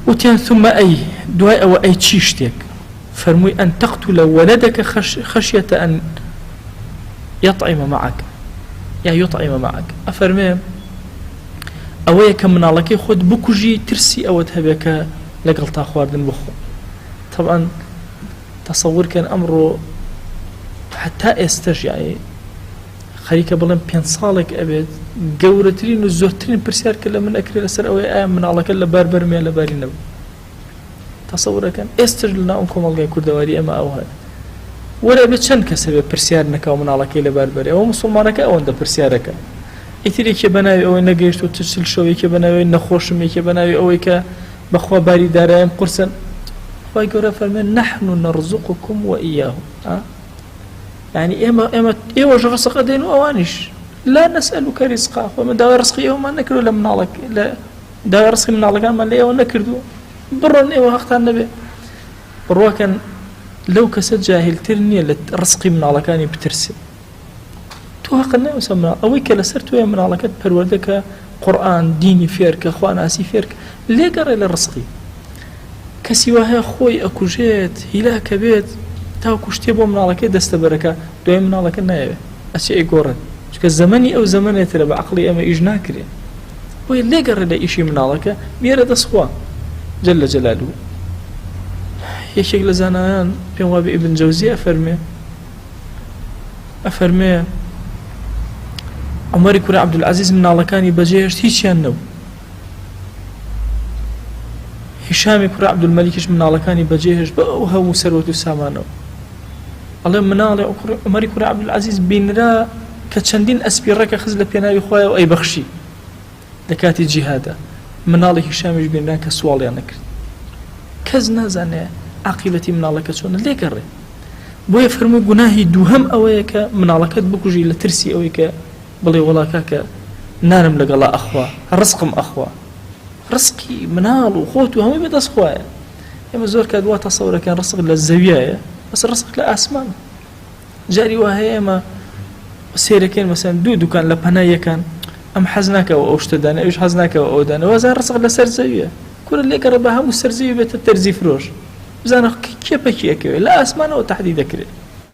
وتيان ثم أي دعاء أو أي تشيشتك فرمي أن تقتل ولدك خشية أن يطعم معك يعني يطعم معك أفرمي أويك من الله كي خد بكجي ترسي أو تهبك لقلتا خواردن بخو طبعا تصور كان أمره حتى استرجع خليك بلن بين صالك أبد جورترين وزوترين برسيار كلا من أكل الأسر أو أيام من الله كلا باربر ميلا بارين تصور كان استرجلنا أنكم الله يكون دواري أما أو هذا ولا بتشن كسبب برسيار نكاو من الله كلا باربر أو مسلمانك أو عند برسيارك إثري كبناوي أو نجيش وتشل شوي كبناوي نخوش مي كبناوي أو إك بخوا باري دارهم قرصا ويقول فرمان نحن نرزقكم وإياهم يعني إما رزق دين وأوانش لا نسألك رزقا ومن داوي رزقي وما نكرو لمن عليك لا داوي رزقي من عليك ما لا ونكردو برا إيوه أختار النبي بروا كان لو كسد جاهل ترني رزقي من عليك أني بترسل توها قلنا وسمنا أويك لسرتو يا من عليك بروردك قرآن ديني فيرك أخوان آسي فيرك ليه قرأ للرزقي كسيواها خوي أكوجيت هلاك بيت تاو كشتيبو من على كده دستبركة دوي من على كده نايبه أشياء يقولن شو الزمني أو زمني ترى بعقلي أما إجناكري وي اللي قرر ده إشي من على كده بيرد أصوا جل جلاله يشيك لزانان بيواب ابن جوزي أفرمي عمر يكون عبد العزيز من على كان يبجيش هيش ينو هشام يكون عبد الملك من على كان يبجيش بأوها وسروت سامانو الله مناله عمر يكون عبد العزيز بينرا كتشندين أسبيرك خزلة بيناوي خويا وأي بخشي دكاتي جهادا مناله هشام يج بينرا كسوال يعني كزنا زانه عقيلتي مناله كشون ليه كره بو يفرمي جناهي دوهم أويك مناله كتبكوجي لترسي أويك بلي ولا كاك نانم لقلا أخوا رزقم أخوا رزقي منال وخوت وهم يبدأ أخوايا يوم زور كدوا تصور كان رزق للزويايا بس الرزق لا أسمان جاري وهي ما سيركين مثلا دودو كان لبنايا كان أم حزناك أو أشتدنا إيش حزناك أو أودنا وزان رزق لسر زويا كل اللي قربها مستر زويا بيت الترزي فروش زان كيف لا أسمان أو تحديد كره